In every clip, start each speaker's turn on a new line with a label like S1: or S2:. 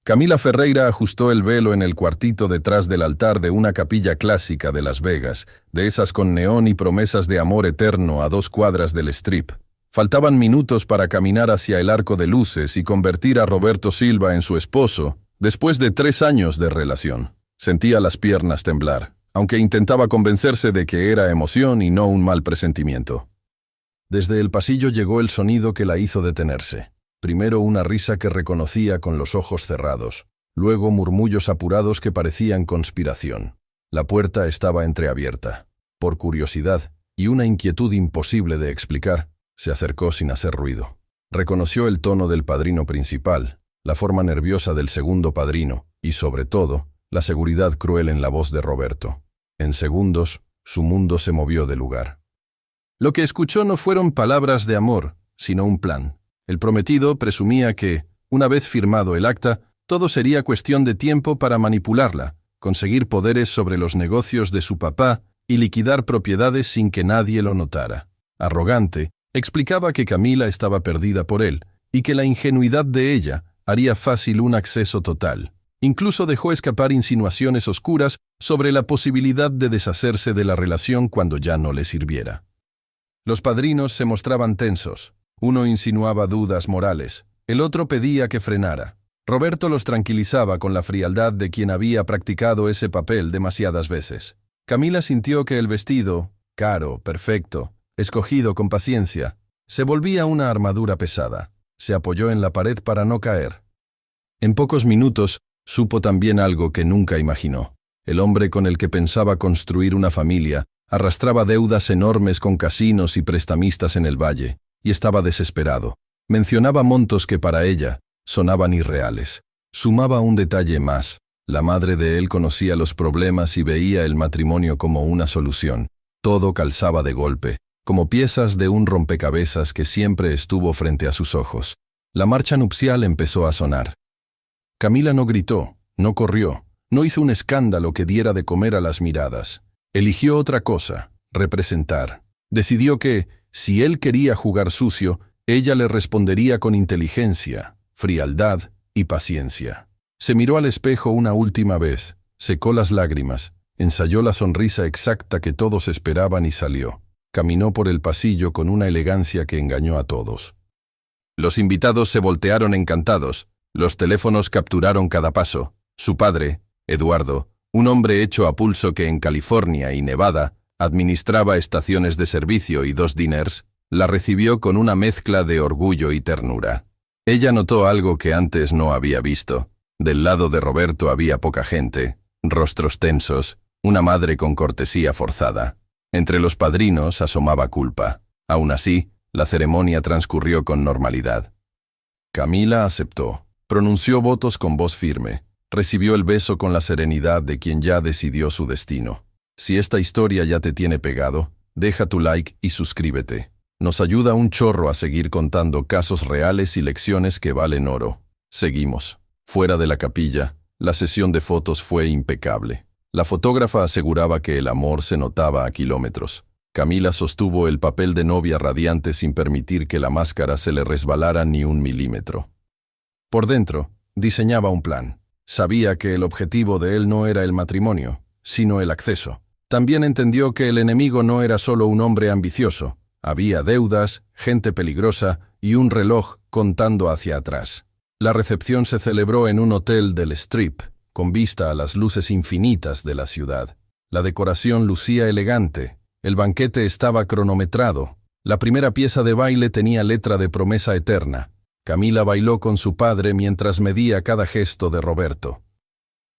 S1: Camila Ferreira ajustó el velo en el cuartito detrás del altar de una capilla clásica de Las Vegas, de esas con neón y promesas de amor eterno a 2 cuadras del Strip. Faltaban minutos para caminar hacia el arco de luces y convertir a Roberto Silva en su esposo, después de 3 años de relación. Sentía las piernas temblar, aunque intentaba convencerse de que era emoción y no un mal presentimiento. Desde el pasillo llegó el sonido que la hizo detenerse. Primero una risa que reconocía con los ojos cerrados, luego murmullos apurados que parecían conspiración. La puerta estaba entreabierta. Por curiosidad y una inquietud imposible de explicar, se acercó sin hacer ruido. Reconoció el tono del padrino principal, la forma nerviosa del segundo padrino y, sobre todo, la seguridad cruel en la voz de Roberto. En segundos, su mundo se movió de lugar. Lo que escuchó no fueron palabras de amor, sino un plan. El prometido presumía que, una vez firmado el acta, todo sería cuestión de tiempo para manipularla, conseguir poderes sobre los negocios de su papá y liquidar propiedades sin que nadie lo notara. Arrogante, explicaba que Camila estaba perdida por él y que la ingenuidad de ella haría fácil un acceso total. Incluso dejó escapar insinuaciones oscuras sobre la posibilidad de deshacerse de la relación cuando ya no le sirviera. Los padrinos se mostraban tensos. Uno insinuaba dudas morales, el otro pedía que frenara. Roberto los tranquilizaba con la frialdad de quien había practicado ese papel demasiadas veces. Camila sintió que el vestido, caro, perfecto, escogido con paciencia, se volvía una armadura pesada. Se apoyó en la pared para no caer. En pocos minutos, supo también algo que nunca imaginó. El hombre con el que pensaba construir una familia arrastraba deudas enormes con casinos y prestamistas en el valle, y estaba desesperado. Mencionaba montos que para ella sonaban irreales. Sumaba un detalle más. La madre de él conocía los problemas y veía el matrimonio como una solución. Todo calzaba de golpe, como piezas de un rompecabezas que siempre estuvo frente a sus ojos. La marcha nupcial empezó a sonar. Camila no gritó, no corrió, no hizo un escándalo que diera de comer a las miradas. Eligió otra cosa, representar. Decidió que, si él quería jugar sucio, ella le respondería con inteligencia, frialdad y paciencia. Se miró al espejo una última vez, secó las lágrimas, ensayó la sonrisa exacta que todos esperaban y salió. Caminó por el pasillo con una elegancia que engañó a todos. Los invitados se voltearon encantados, los teléfonos capturaron cada paso. Su padre, Eduardo, un hombre hecho a pulso que en California y Nevada administraba estaciones de servicio y 2 diners, la recibió con una mezcla de orgullo y ternura. Ella notó algo que antes no había visto. Del lado de Roberto había poca gente, rostros tensos, una madre con cortesía forzada. Entre los padrinos asomaba culpa. Aún así, la ceremonia transcurrió con normalidad. Camila aceptó, pronunció votos con voz firme, recibió el beso con la serenidad de quien ya decidió su destino. Si esta historia ya te tiene pegado, deja tu like y suscríbete. Nos ayuda un chorro a seguir contando casos reales y lecciones que valen oro. Seguimos. Fuera de la capilla, la sesión de fotos fue impecable. La fotógrafa aseguraba que el amor se notaba a kilómetros. Camila sostuvo el papel de novia radiante sin permitir que la máscara se le resbalara ni un milímetro. Por dentro, diseñaba un plan. Sabía que el objetivo de él no era el matrimonio, sino el acceso. También entendió que el enemigo no era solo un hombre ambicioso. Había deudas, gente peligrosa y un reloj contando hacia atrás. La recepción se celebró en un hotel del Strip, con vista a las luces infinitas de la ciudad. La decoración lucía elegante, el banquete estaba cronometrado, la primera pieza de baile tenía letra de promesa eterna. Camila bailó con su padre mientras medía cada gesto de Roberto.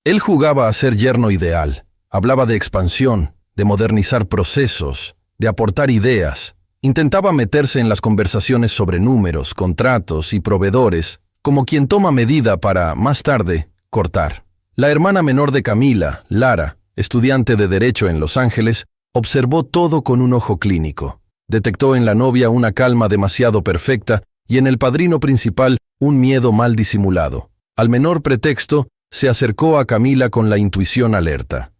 S1: Él jugaba a ser yerno ideal. Hablaba de expansión, de modernizar procesos, de aportar ideas. Intentaba meterse en las conversaciones sobre números, contratos y proveedores, como quien toma medida para, más tarde, cortar. La hermana menor de Camila, Lara, estudiante de Derecho en Los Ángeles, observó todo con un ojo clínico. Detectó en la novia una calma demasiado perfecta y en el padrino principal un miedo mal disimulado. Al menor pretexto, se acercó a Camila con la intuición alerta.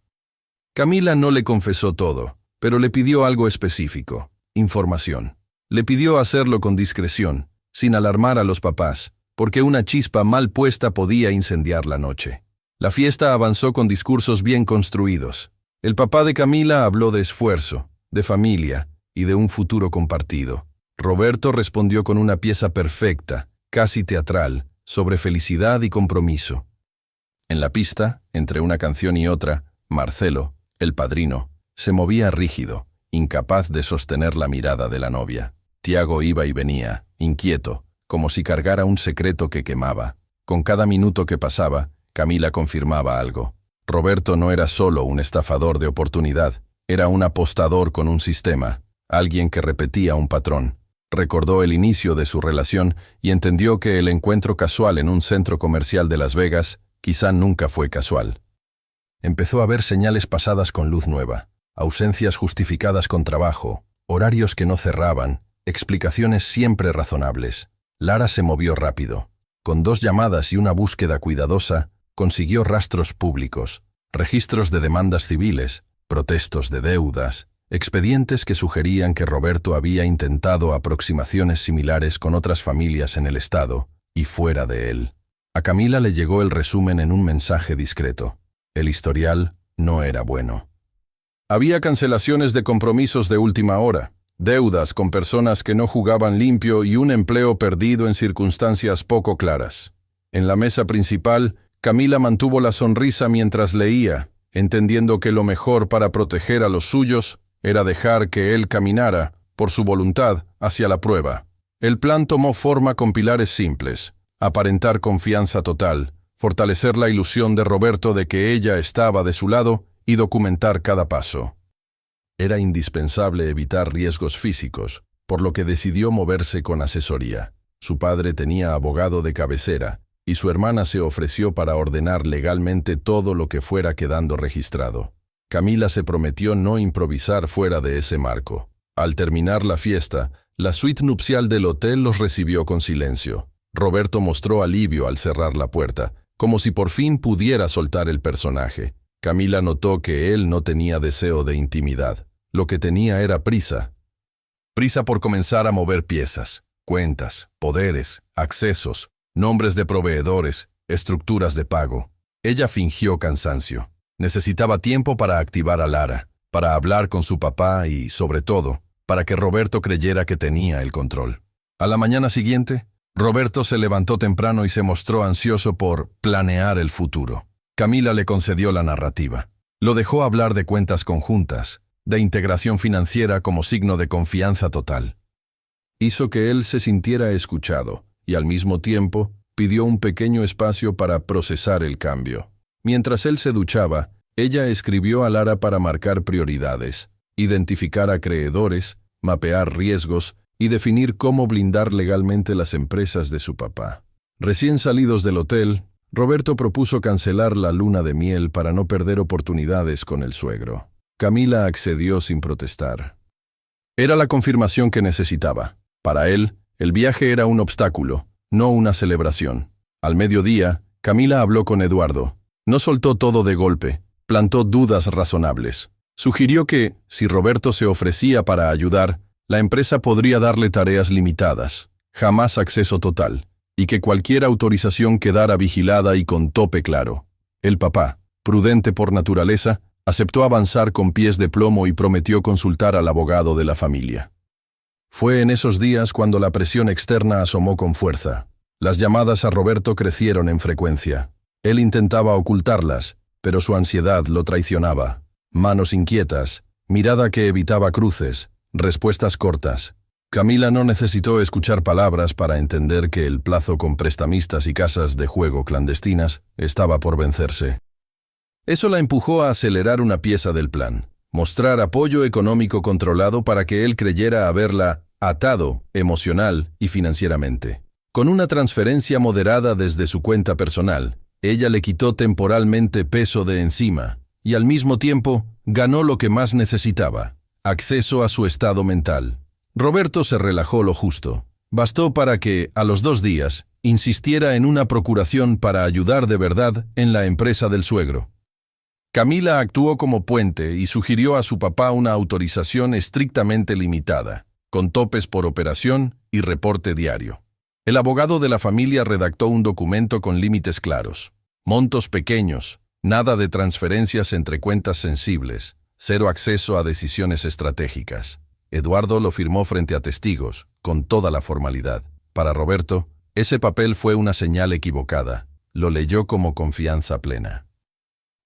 S1: Camila no le confesó todo, pero le pidió algo específico, información. Le pidió hacerlo con discreción, sin alarmar a los papás, porque una chispa mal puesta podía incendiar la noche. La fiesta avanzó con discursos bien construidos. El papá de Camila habló de esfuerzo, de familia y de un futuro compartido. Roberto respondió con una pieza perfecta, casi teatral, sobre felicidad y compromiso. En la pista, entre una canción y otra, Marcelo, el padrino, se movía rígido, incapaz de sostener la mirada de la novia. Tiago iba y venía, inquieto, como si cargara un secreto que quemaba. Con cada minuto que pasaba, Camila confirmaba algo. Roberto no era solo un estafador de oportunidad, era un apostador con un sistema, alguien que repetía un patrón. Recordó el inicio de su relación y entendió que el encuentro casual en un centro comercial de Las Vegas quizá nunca fue casual. Empezó a ver señales pasadas con luz nueva, ausencias justificadas con trabajo, horarios que no cerraban, explicaciones siempre razonables. Lara se movió rápido. Con 2 llamadas y una búsqueda cuidadosa, consiguió rastros públicos, registros de demandas civiles, protestos de deudas, expedientes que sugerían que Roberto había intentado aproximaciones similares con otras familias en el estado y fuera de él. A Camila le llegó el resumen en un mensaje discreto. El historial no era bueno. Había cancelaciones de compromisos de última hora, deudas con personas que no jugaban limpio y un empleo perdido en circunstancias poco claras. En la mesa principal, Camila mantuvo la sonrisa mientras leía, entendiendo que lo mejor para proteger a los suyos era dejar que él caminara, por su voluntad, hacia la prueba. El plan tomó forma con pilares simples: aparentar confianza total, fortalecer la ilusión de Roberto de que ella estaba de su lado y documentar cada paso. Era indispensable evitar riesgos físicos, por lo que decidió moverse con asesoría. Su padre tenía abogado de cabecera, y su hermana se ofreció para ordenar legalmente todo lo que fuera quedando registrado. Camila se prometió no improvisar fuera de ese marco. Al terminar la fiesta, la suite nupcial del hotel los recibió con silencio. Roberto mostró alivio al cerrar la puerta, como si por fin pudiera soltar el personaje. Camila notó que él no tenía deseo de intimidad. Lo que tenía era prisa. Prisa por comenzar a mover piezas, cuentas, poderes, accesos, nombres de proveedores, estructuras de pago. Ella fingió cansancio. Necesitaba tiempo para activar a Lara, para hablar con su papá y, sobre todo, para que Roberto creyera que tenía el control. A la mañana siguiente, Roberto se levantó temprano y se mostró ansioso por planear el futuro. Camila le concedió la narrativa. Lo dejó hablar de cuentas conjuntas, de integración financiera como signo de confianza total. Hizo que él se sintiera escuchado y al mismo tiempo pidió un pequeño espacio para procesar el cambio. Mientras él se duchaba, ella escribió a Lara para marcar prioridades, identificar acreedores, mapear riesgos y definir cómo blindar legalmente las empresas de su papá. Recién salidos del hotel, Roberto propuso cancelar la luna de miel para no perder oportunidades con el suegro. Camila accedió sin protestar. Era la confirmación que necesitaba. Para él, el viaje era un obstáculo, no una celebración. Al mediodía, Camila habló con Eduardo. No soltó todo de golpe, plantó dudas razonables. Sugirió que, si Roberto se ofrecía para ayudar, la empresa podría darle tareas limitadas, jamás acceso total, y que cualquier autorización quedara vigilada y con tope claro. El papá, prudente por naturaleza, aceptó avanzar con pies de plomo y prometió consultar al abogado de la familia. Fue en esos días cuando la presión externa asomó con fuerza. Las llamadas a Roberto crecieron en frecuencia. Él intentaba ocultarlas, pero su ansiedad lo traicionaba. Manos inquietas, mirada que evitaba cruces, respuestas cortas. Camila no necesitó escuchar palabras para entender que el plazo con prestamistas y casas de juego clandestinas estaba por vencerse. Eso la empujó a acelerar una pieza del plan, mostrar apoyo económico controlado para que él creyera haberla atado emocional y financieramente. Con una transferencia moderada desde su cuenta personal, ella le quitó temporalmente peso de encima y al mismo tiempo ganó lo que más necesitaba: acceso a su estado mental. Roberto se relajó lo justo. Bastó para que, a los 2 días, insistiera en una procuración para ayudar de verdad en la empresa del suegro. Camila actuó como puente y sugirió a su papá una autorización estrictamente limitada, con topes por operación y reporte diario. El abogado de la familia redactó un documento con límites claros. Montos pequeños, nada de transferencias entre cuentas sensibles, cero acceso a decisiones estratégicas. Eduardo lo firmó frente a testigos, con toda la formalidad. Para Roberto, ese papel fue una señal equivocada. Lo leyó como confianza plena.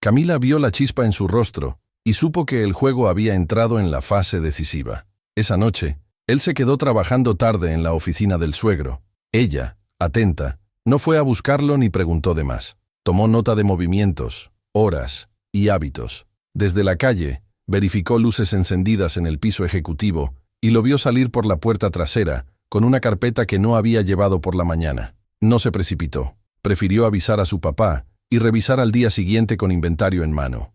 S1: Camila vio la chispa en su rostro y supo que el juego había entrado en la fase decisiva. Esa noche, él se quedó trabajando tarde en la oficina del suegro. Ella, atenta, no fue a buscarlo ni preguntó de más. Tomó nota de movimientos, horas y hábitos. Desde la calle, verificó luces encendidas en el piso ejecutivo y lo vio salir por la puerta trasera con una carpeta que no había llevado por la mañana. No se precipitó. Prefirió avisar a su papá y revisar al día siguiente con inventario en mano.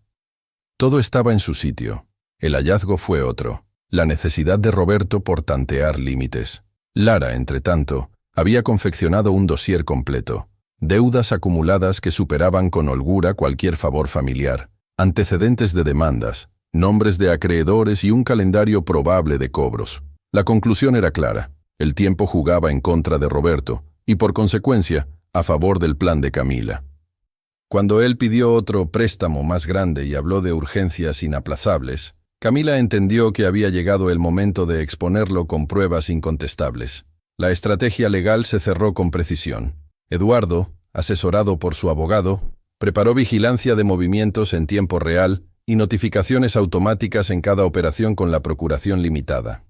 S1: Todo estaba en su sitio. El hallazgo fue otro: la necesidad de Roberto por tantear límites. Lara, entretanto, había confeccionado un dossier completo. Deudas acumuladas que superaban con holgura cualquier favor familiar, antecedentes de demandas, nombres de acreedores y un calendario probable de cobros. La conclusión era clara: el tiempo jugaba en contra de Roberto y, por consecuencia, a favor del plan de Camila. Cuando él pidió otro préstamo más grande y habló de urgencias inaplazables, Camila entendió que había llegado el momento de exponerlo con pruebas incontestables. La estrategia legal se cerró con precisión. Eduardo, asesorado por su abogado, preparó vigilancia de movimientos en tiempo real y notificaciones automáticas en cada operación con la procuración limitada.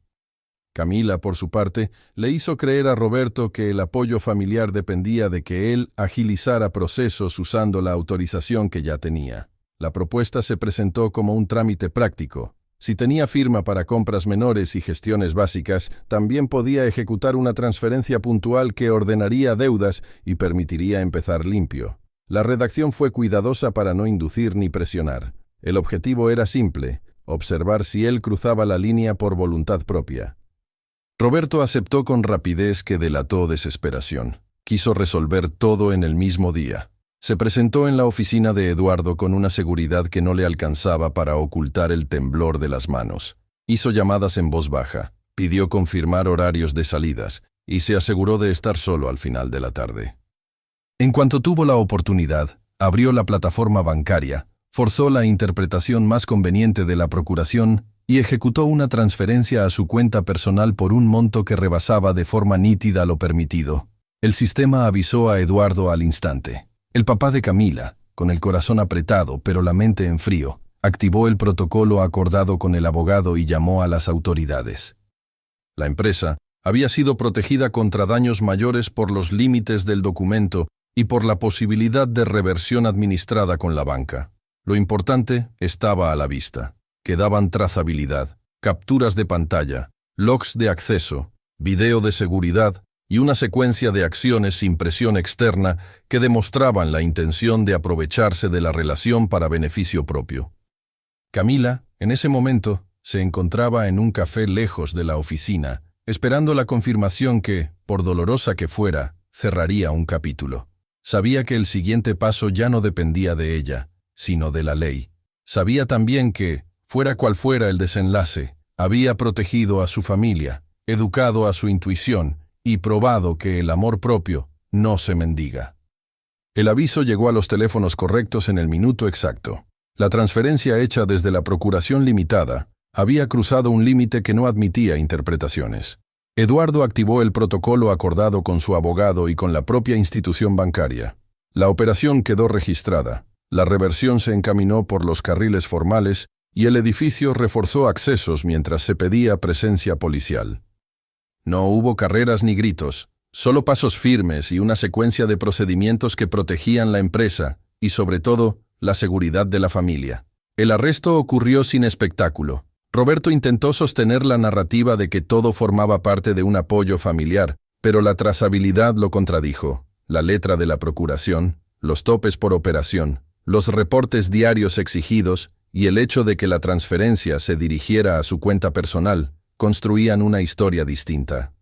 S1: Camila, por su parte, le hizo creer a Roberto que el apoyo familiar dependía de que él agilizara procesos usando la autorización que ya tenía. La propuesta se presentó como un trámite práctico. Si tenía firma para compras menores y gestiones básicas, también podía ejecutar una transferencia puntual que ordenaría deudas y permitiría empezar limpio. La redacción fue cuidadosa para no inducir ni presionar. El objetivo era simple: observar si él cruzaba la línea por voluntad propia. Roberto aceptó con rapidez que delató desesperación. Quiso resolver todo en el mismo día. Se presentó en la oficina de Eduardo con una seguridad que no le alcanzaba para ocultar el temblor de las manos. Hizo llamadas en voz baja, pidió confirmar horarios de salidas y se aseguró de estar solo al final de la tarde. En cuanto tuvo la oportunidad, abrió la plataforma bancaria, forzó la interpretación más conveniente de la procuración y ejecutó una transferencia a su cuenta personal por un monto que rebasaba de forma nítida lo permitido. El sistema avisó a Eduardo al instante. El papá de Camila, con el corazón apretado pero la mente en frío, activó el protocolo acordado con el abogado y llamó a las autoridades. La empresa había sido protegida contra daños mayores por los límites del documento y por la posibilidad de reversión administrada con la banca. Lo importante estaba a la vista. Quedaban trazabilidad, capturas de pantalla, logs de acceso, video de seguridad y una secuencia de acciones sin presión externa que demostraban la intención de aprovecharse de la relación para beneficio propio. Camila, en ese momento, se encontraba en un café lejos de la oficina, esperando la confirmación que, por dolorosa que fuera, cerraría un capítulo. Sabía que el siguiente paso ya no dependía de ella, sino de la ley. Sabía también que, fuera cual fuera el desenlace, había protegido a su familia, educado a su intuición y probado que el amor propio no se mendiga. El aviso llegó a los teléfonos correctos en el minuto exacto. La transferencia hecha desde la procuración limitada había cruzado un límite que no admitía interpretaciones. Eduardo activó el protocolo acordado con su abogado y con la propia institución bancaria. La operación quedó registrada, la reversión se encaminó por los carriles formales y el edificio reforzó accesos mientras se pedía presencia policial. No hubo carreras ni gritos, solo pasos firmes y una secuencia de procedimientos que protegían la empresa y, sobre todo, la seguridad de la familia. El arresto ocurrió sin espectáculo. Roberto intentó sostener la narrativa de que todo formaba parte de un apoyo familiar, pero la trazabilidad lo contradijo. La letra de la procuración, los topes por operación, los reportes diarios exigidos y el hecho de que la transferencia se dirigiera a su cuenta personal construían una historia distinta.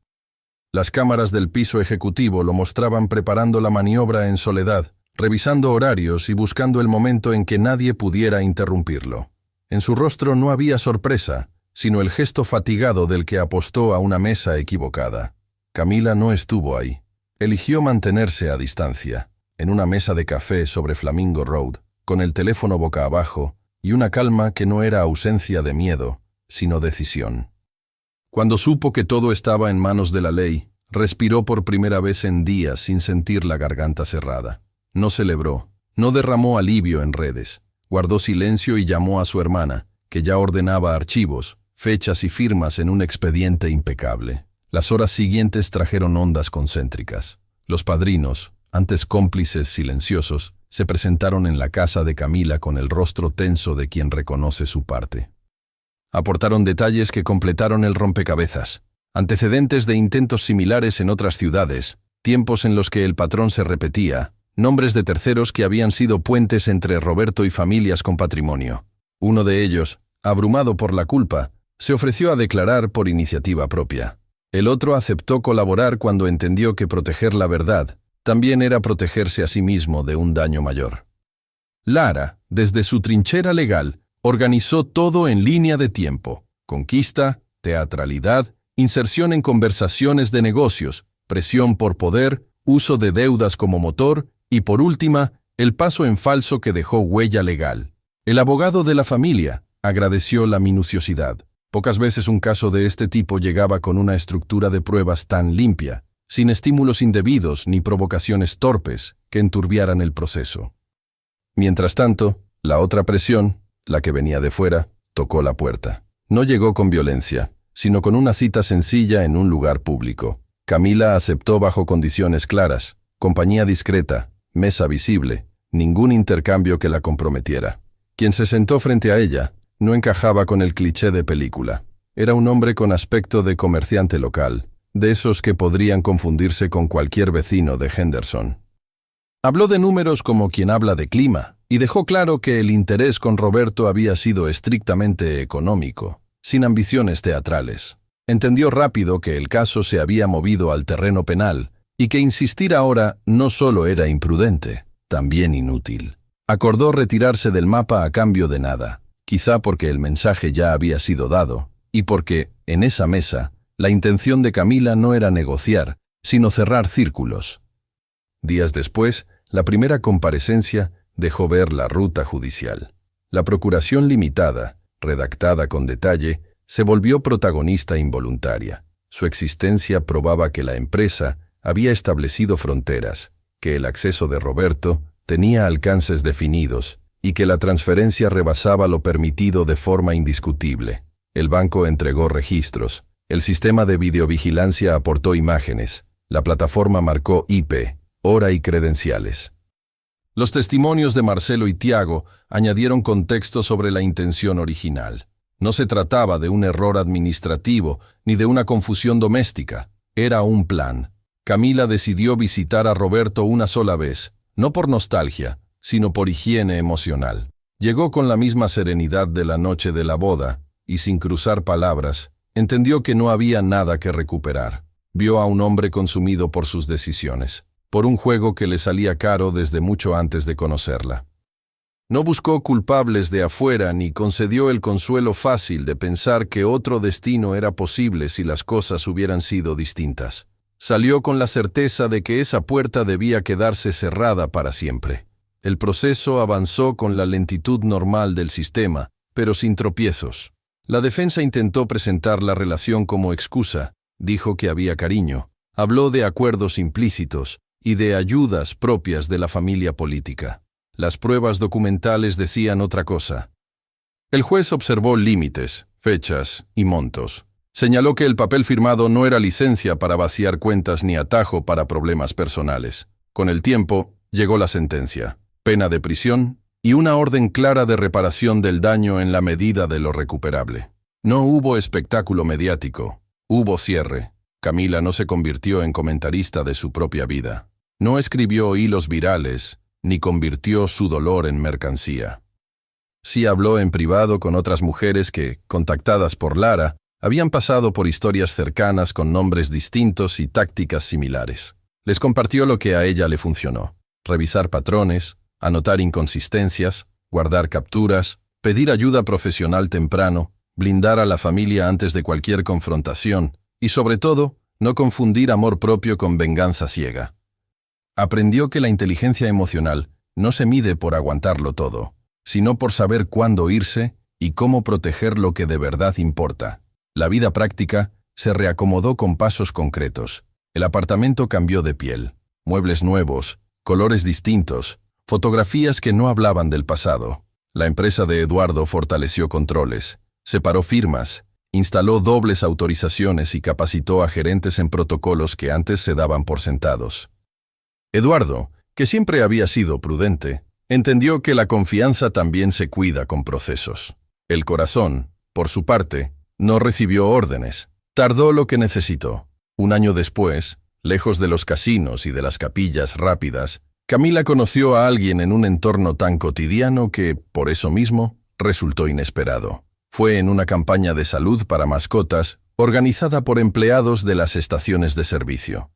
S1: Las cámaras del piso ejecutivo lo mostraban preparando la maniobra en soledad, revisando horarios y buscando el momento en que nadie pudiera interrumpirlo. En su rostro no había sorpresa, sino el gesto fatigado del que apostó a una mesa equivocada. Camila no estuvo ahí. Eligió mantenerse a distancia, en una mesa de café sobre Flamingo Road, con el teléfono boca abajo y una calma que no era ausencia de miedo, sino decisión. Cuando supo que todo estaba en manos de la ley, respiró por primera vez en días sin sentir la garganta cerrada. No celebró, no derramó alivio en redes, guardó silencio y llamó a su hermana, que ya ordenaba archivos, fechas y firmas en un expediente impecable. Las horas siguientes trajeron ondas concéntricas. Los padrinos, antes cómplices silenciosos, se presentaron en la casa de Camila con el rostro tenso de quien reconoce su parte. Aportaron detalles que completaron el rompecabezas, antecedentes de intentos similares en otras ciudades, tiempos en los que el patrón se repetía, nombres de terceros que habían sido puentes entre Roberto y familias con patrimonio. Uno de ellos, abrumado por la culpa, se ofreció a declarar por iniciativa propia. El otro aceptó colaborar cuando entendió que proteger la verdad también era protegerse a sí mismo de un daño mayor. Lara, desde su trinchera legal, organizó todo en línea de tiempo: conquista, teatralidad, inserción en conversaciones de negocios, presión por poder, uso de deudas como motor y, por última, el paso en falso que dejó huella legal. El abogado de la familia agradeció la minuciosidad. Pocas veces un caso de este tipo llegaba con una estructura de pruebas tan limpia, sin estímulos indebidos ni provocaciones torpes que enturbiaran el proceso. Mientras tanto, la otra presión, la que venía de fuera, tocó la puerta. No llegó con violencia, sino con una cita sencilla en un lugar público. Camila aceptó bajo condiciones claras: compañía discreta, mesa visible, ningún intercambio que la comprometiera. Quien se sentó frente a ella no encajaba con el cliché de película. Era un hombre con aspecto de comerciante local, de esos que podrían confundirse con cualquier vecino de Henderson. Habló de números como quien habla de clima, y dejó claro que el interés con Roberto había sido estrictamente económico, sin ambiciones teatrales. Entendió rápido que el caso se había movido al terreno penal, y que insistir ahora no solo era imprudente, también inútil. Acordó retirarse del mapa a cambio de nada, quizá porque el mensaje ya había sido dado, y porque, en esa mesa, la intención de Camila no era negociar, sino cerrar círculos. Días después, la primera comparecencia dejó ver la ruta judicial. La procuración limitada, redactada con detalle, se volvió protagonista involuntaria. Su existencia probaba que la empresa había establecido fronteras, que el acceso de Roberto tenía alcances definidos y que la transferencia rebasaba lo permitido de forma indiscutible. El banco entregó registros, el sistema de videovigilancia aportó imágenes, la plataforma marcó IP, hora y credenciales. Los testimonios de Marcelo y Tiago añadieron contexto sobre la intención original. No se trataba de un error administrativo ni de una confusión doméstica, era un plan. Camila decidió visitar a Roberto una sola vez, no por nostalgia, sino por higiene emocional. Llegó con la misma serenidad de la noche de la boda, y sin cruzar palabras, entendió que no había nada que recuperar. Vio a un hombre consumido por sus decisiones, por un juego que le salía caro desde mucho antes de conocerla. No buscó culpables de afuera ni concedió el consuelo fácil de pensar que otro destino era posible si las cosas hubieran sido distintas. Salió con la certeza de que esa puerta debía quedarse cerrada para siempre. El proceso avanzó con la lentitud normal del sistema, pero sin tropiezos. La defensa intentó presentar la relación como excusa, dijo que había cariño, habló de acuerdos implícitos y de ayudas propias de la familia política. Las pruebas documentales decían otra cosa. El juez observó límites, fechas y montos. Señaló que el papel firmado no era licencia para vaciar cuentas ni atajo para problemas personales. Con el tiempo, llegó la sentencia, pena de prisión y una orden clara de reparación del daño en la medida de lo recuperable. No hubo espectáculo mediático, hubo cierre. Camila no se convirtió en comentarista de su propia vida. No escribió hilos virales, ni convirtió su dolor en mercancía. Sí habló en privado con otras mujeres que, contactadas por Lara, habían pasado por historias cercanas con nombres distintos y tácticas similares. Les compartió lo que a ella le funcionó: revisar patrones, anotar inconsistencias, guardar capturas, pedir ayuda profesional temprano, blindar a la familia antes de cualquier confrontación y, sobre todo, no confundir amor propio con venganza ciega. Aprendió que la inteligencia emocional no se mide por aguantarlo todo, sino por saber cuándo irse y cómo proteger lo que de verdad importa. La vida práctica se reacomodó con pasos concretos. El apartamento cambió de piel. Muebles nuevos, colores distintos, fotografías que no hablaban del pasado. La empresa de Eduardo fortaleció controles, separó firmas, instaló dobles autorizaciones y capacitó a gerentes en protocolos que antes se daban por sentados. Eduardo, que siempre había sido prudente, entendió que la confianza también se cuida con procesos. El corazón, por su parte, no recibió órdenes. Tardó lo que necesitó. Un año después, lejos de los casinos y de las capillas rápidas, Camila conoció a alguien en un entorno tan cotidiano que, por eso mismo, resultó inesperado. Fue en una campaña de salud para mascotas organizada por empleados de las estaciones de servicio.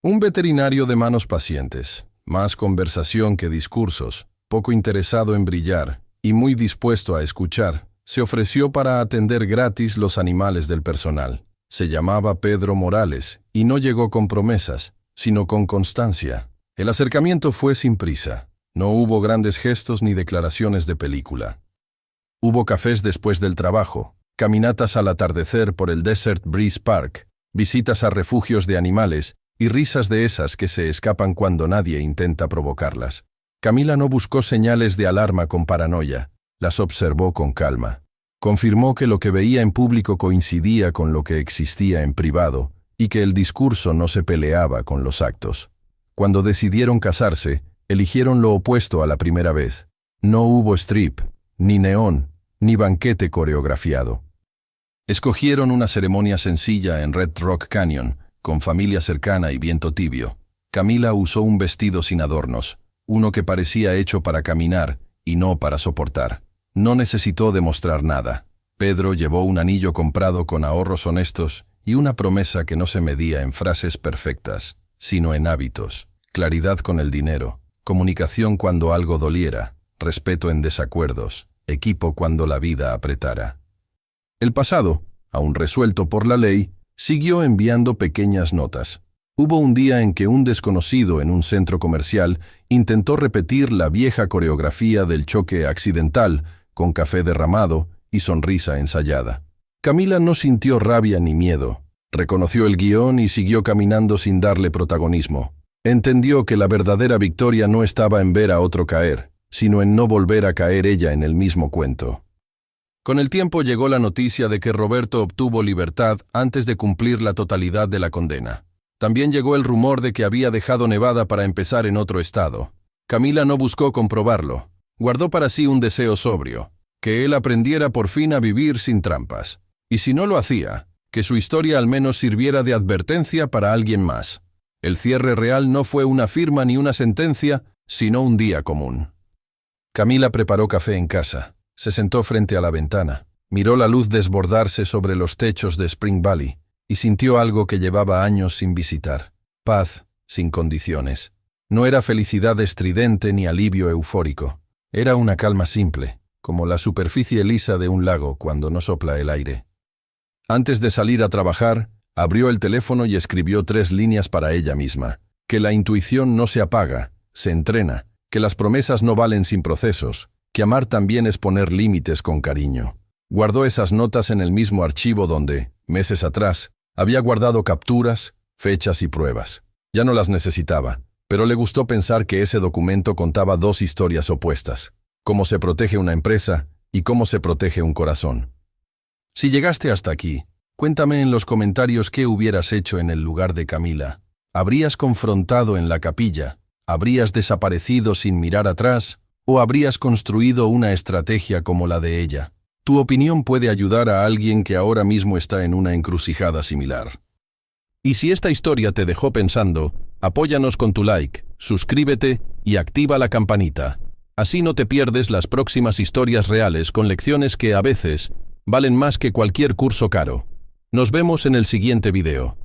S1: Un veterinario de manos pacientes, más conversación que discursos, poco interesado en brillar y muy dispuesto a escuchar, se ofreció para atender gratis los animales del personal. Se llamaba Pedro Morales y no llegó con promesas, sino con constancia. El acercamiento fue sin prisa. No hubo grandes gestos ni declaraciones de película. Hubo cafés después del trabajo, caminatas al atardecer por el Desert Breeze Park, visitas a refugios de animales y risas de esas que se escapan cuando nadie intenta provocarlas. Camila no buscó señales de alarma con paranoia, las observó con calma. Confirmó que lo que veía en público coincidía con lo que existía en privado y que el discurso no se peleaba con los actos. Cuando decidieron casarse, eligieron lo opuesto a la primera vez. No hubo strip, ni neón, ni banquete coreografiado. Escogieron una ceremonia sencilla en Red Rock Canyon, con familia cercana y viento tibio. Camila usó un vestido sin adornos, uno que parecía hecho para caminar y no para soportar. No necesitó demostrar nada. Pedro llevó un anillo comprado con ahorros honestos y una promesa que no se medía en frases perfectas, sino en hábitos, claridad con el dinero, comunicación cuando algo doliera, respeto en desacuerdos, equipo cuando la vida apretara. El pasado, aún resuelto por la ley, siguió enviando pequeñas notas. Hubo un día en que un desconocido en un centro comercial intentó repetir la vieja coreografía del choque accidental, con café derramado y sonrisa ensayada. Camila no sintió rabia ni miedo. Reconoció el guión y siguió caminando sin darle protagonismo. Entendió que la verdadera victoria no estaba en ver a otro caer, sino en no volver a caer ella en el mismo cuento. Con el tiempo llegó la noticia de que Roberto obtuvo libertad antes de cumplir la totalidad de la condena. También llegó el rumor de que había dejado Nevada para empezar en otro estado. Camila no buscó comprobarlo. Guardó para sí un deseo sobrio, que él aprendiera por fin a vivir sin trampas. Y si no lo hacía, que su historia al menos sirviera de advertencia para alguien más. El cierre real no fue una firma ni una sentencia, sino un día común. Camila preparó café en casa. Se sentó frente a la ventana, miró la luz desbordarse sobre los techos de Spring Valley y sintió algo que llevaba años sin visitar. Paz, sin condiciones. No era felicidad estridente ni alivio eufórico. Era una calma simple, como la superficie lisa de un lago cuando no sopla el aire. Antes de salir a trabajar, abrió el teléfono y escribió 3 líneas para ella misma. Que la intuición no se apaga, se entrena, que las promesas no valen sin procesos, que amar también es poner límites con cariño. Guardó esas notas en el mismo archivo donde, meses atrás, había guardado capturas, fechas y pruebas. Ya no las necesitaba, pero le gustó pensar que ese documento contaba 2 historias opuestas: cómo se protege una empresa y cómo se protege un corazón. Si llegaste hasta aquí, cuéntame en los comentarios qué hubieras hecho en el lugar de Camila. ¿Habrías confrontado en la capilla? ¿Habrías desaparecido sin mirar atrás? ¿O habrías construido una estrategia como la de ella? Tu opinión puede ayudar a alguien que ahora mismo está en una encrucijada similar. Y si esta historia te dejó pensando, apóyanos con tu like, suscríbete y activa la campanita. Así no te pierdes las próximas historias reales con lecciones que, a veces, valen más que cualquier curso caro. Nos vemos en el siguiente video.